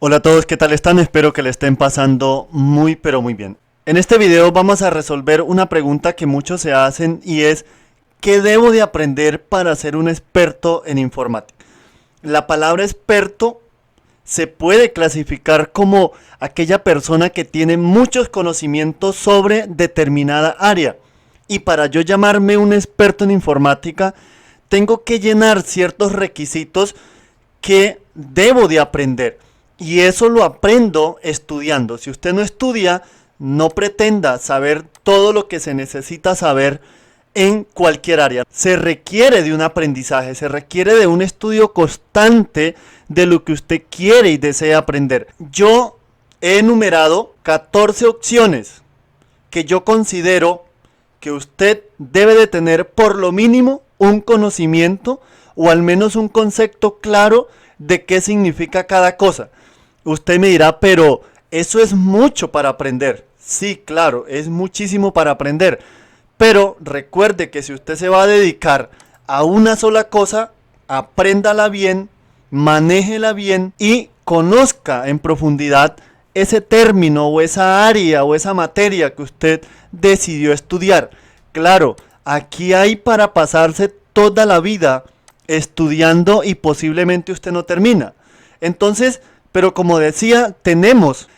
Hola a todos, ¿qué tal están? Espero que le estén pasando muy pero muy bien. En este video vamos a resolver una pregunta que muchos se hacen y es ¿qué debo de aprender para ser un experto en informática? La palabra experto se puede clasificar como aquella persona que tiene muchos conocimientos sobre determinada área. Y para yo llamarme un experto en informática, tengo que llenar ciertos requisitos que debo de aprender. Y eso lo aprendo estudiando. Si usted no estudia, no pretenda saber todo lo que se necesita saber en cualquier área. Se requiere de un aprendizaje, se requiere de un estudio constante de lo que usted quiere y desea aprender. Yo he enumerado 14 opciones que yo considero que usted debe de tener por lo mínimo un conocimiento o al menos un concepto claro de qué significa cada cosa. Usted me dirá, pero eso es mucho para aprender. Sí, claro, es muchísimo para aprender. Pero recuerde que si usted se va a dedicar a una sola cosa, apréndala bien, manéjela bien y conozca en profundidad ese término o esa área o esa materia que usted decidió estudiar. Claro, aquí hay para pasarse toda la vida estudiando y posiblemente usted no termina. Entonces, pero como decía,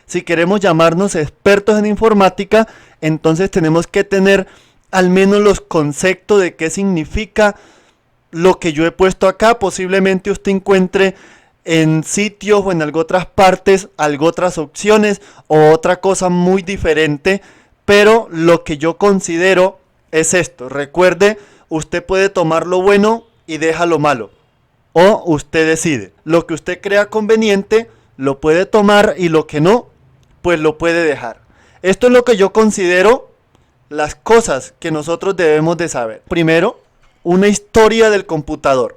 si queremos llamarnos expertos en informática, entonces tenemos que tener al menos los conceptos de qué significa lo que yo he puesto acá. Posiblemente usted encuentre en sitios o en algo otras partes, algo otras opciones o otra cosa muy diferente, pero lo que yo considero es esto. Recuerde, usted puede tomar lo bueno y deja lo malo. O usted decide. Lo que usted crea conveniente lo puede tomar y lo que no, pues lo puede dejar. Esto es lo que yo considero las cosas que nosotros debemos de saber. Primero, una historia del computador.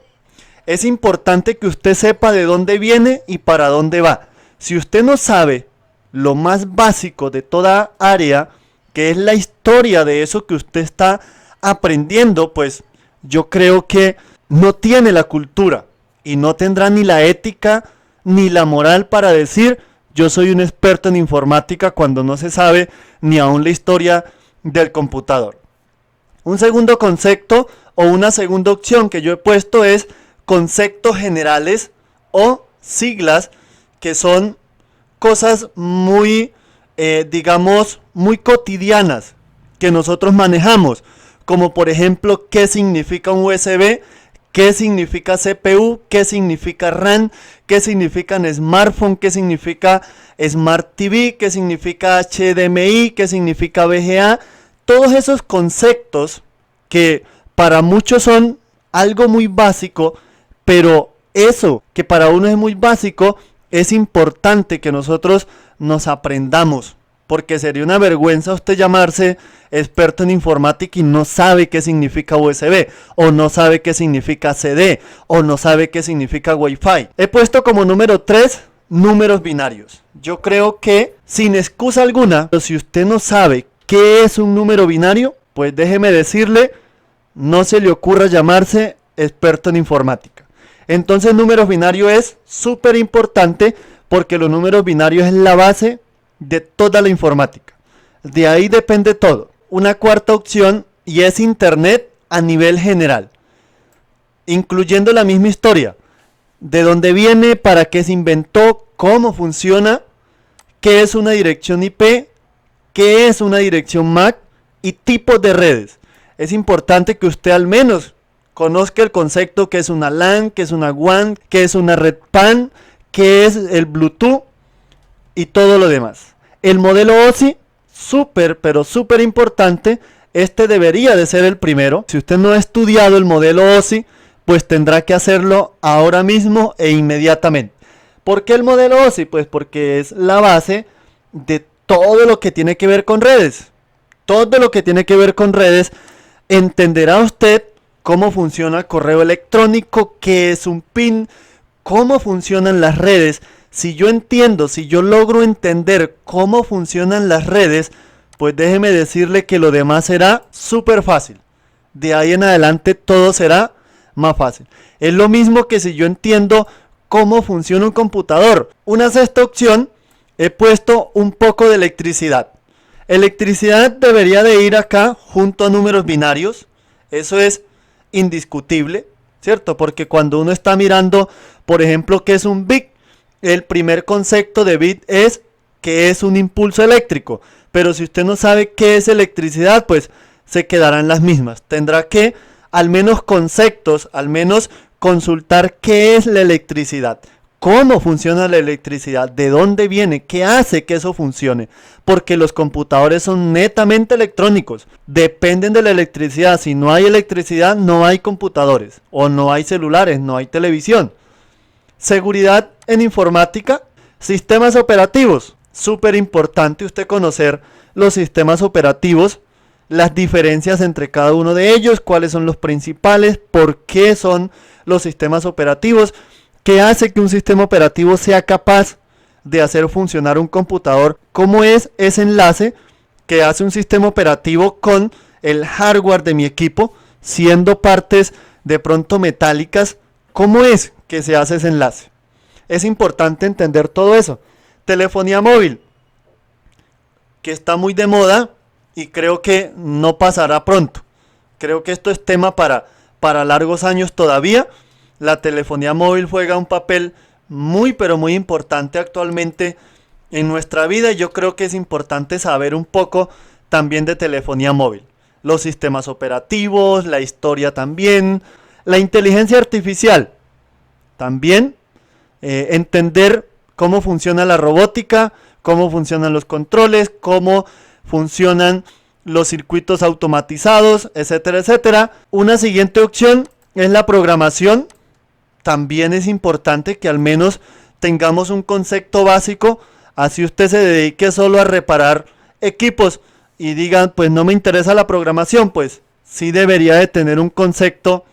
Es importante que usted sepa de dónde viene y para dónde va. Si usted no sabe lo más básico de toda área, que es la historia de eso que usted está aprendiendo, pues yo creo que no tiene la cultura y no tendrá ni la ética ni la moral para decir yo soy un experto en informática cuando no se sabe ni aún la historia del computador. Un segundo concepto o una segunda opción que yo he puesto es conceptos generales o siglas, que son cosas muy, muy cotidianas que nosotros manejamos, como por ejemplo qué significa un USB, qué significa CPU, qué significa RAM, qué significa smartphone, qué significa Smart TV, qué significa HDMI, qué significa VGA. Todos esos conceptos que para muchos son algo muy básico, pero eso que para uno es muy básico, es importante que nosotros nos aprendamos. Porque sería una vergüenza usted llamarse experto en informática y no sabe qué significa USB, o no sabe qué significa CD, o no sabe qué significa Wi-Fi. He puesto como número 3 números binarios. Yo creo que sin excusa alguna, si usted no sabe qué es un número binario, pues déjeme decirle, no se le ocurra llamarse experto en informática. Entonces números binarios es súper importante porque los números binarios es la base de toda la informática. De ahí depende todo. Una cuarta opción y es Internet a nivel general, incluyendo la misma historia. De dónde viene, para qué se inventó, cómo funciona, qué es una dirección IP, qué es una dirección MAC y tipos de redes. Es importante que usted al menos conozca el concepto que es una LAN, que es una WAN, que es una red PAN, que es el Bluetooth y todo lo demás. El modelo OSI, pero súper importante. Este debería de ser el primero. Si usted no ha estudiado el modelo OSI, pues tendrá que hacerlo ahora mismo e inmediatamente. ¿Por qué el modelo OSI? Pues porque es la base de todo lo que tiene que ver con redes. Todo lo que tiene que ver con redes, entenderá usted cómo funciona el correo electrónico, qué es un PIN, cómo funcionan las redes. Si yo logro entender cómo funcionan las redes, pues déjeme decirle que lo demás será súper fácil. De ahí en adelante todo será más fácil. Es lo mismo que si yo entiendo cómo funciona un computador. Una sexta opción, he puesto un poco de electricidad. Electricidad debería de ir acá junto a números binarios. Eso es indiscutible, ¿cierto? Porque cuando uno está mirando, por ejemplo, qué es un bit, el primer concepto de bit es que es un impulso eléctrico. Pero si usted no sabe qué es electricidad, pues se quedarán las mismas. Tendrá que, al menos conceptos, al menos consultar qué es la electricidad. ¿Cómo funciona la electricidad? ¿De dónde viene? ¿Qué hace que eso funcione? Porque los computadores son netamente electrónicos. Dependen de la electricidad. Si no hay electricidad, no hay computadores. O no hay celulares, no hay televisión. Seguridad en informática. Sistemas operativos. Súper importante usted conocer los sistemas operativos. Las diferencias entre cada uno de ellos. Cuáles son los principales. Por qué son los sistemas operativos. ¿Qué hace que un sistema operativo sea capaz de hacer funcionar un computador? ¿Cómo es ese enlace que hace un sistema operativo con el hardware de mi equipo, siendo partes de pronto metálicas? ¿Cómo es que se hace ese enlace? Es importante entender todo eso. Telefonía móvil, que está muy de moda y creo que no pasará pronto. Creo que esto es tema para largos años todavía. La telefonía móvil juega un papel muy pero muy importante actualmente en nuestra vida y yo creo que es importante saber un poco también de telefonía móvil. Los sistemas operativos, la historia también, la inteligencia artificial también, entender cómo funciona la robótica, cómo funcionan los controles, cómo funcionan los circuitos automatizados, etcétera, etcétera. Una siguiente opción es la programación. También es importante que al menos tengamos un concepto básico, así usted se dedique solo a reparar equipos y diga, pues no me interesa la programación, pues sí debería de tener un concepto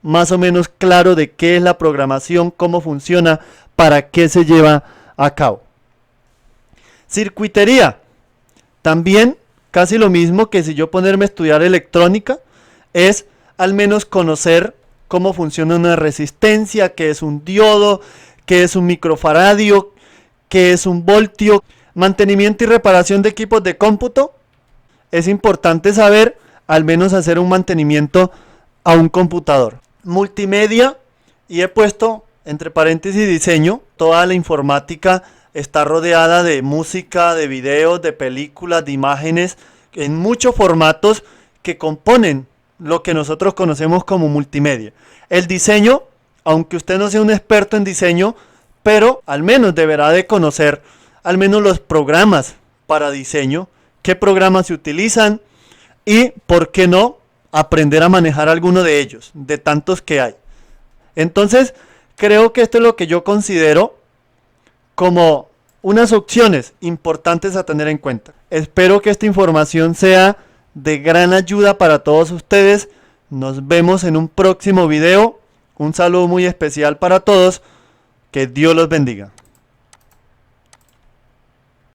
más o menos claro de qué es la programación, cómo funciona, para qué se lleva a cabo. Circuitería, también casi lo mismo que si yo ponerme a estudiar electrónica, es al menos conocer cómo funciona una resistencia, qué es un diodo, qué es un microfaradio, qué es un voltio. Mantenimiento y reparación de equipos de cómputo. Es importante saber al menos hacer un mantenimiento a un computador. Multimedia, y he puesto entre paréntesis diseño. Toda la informática está rodeada de música, de videos, de películas, de imágenes, en muchos formatos que componen lo que nosotros conocemos como multimedia. El diseño, aunque usted no sea un experto en diseño, pero al menos deberá de conocer al menos los programas para diseño, qué programas se utilizan y, por qué no, aprender a manejar alguno de ellos, de tantos que hay. Entonces, creo que esto es lo que yo considero como unas opciones importantes a tener en cuenta. Espero que esta información sea de gran ayuda para todos ustedes. Nos vemos en un próximo video. Un saludo muy especial para todos. Que Dios los bendiga.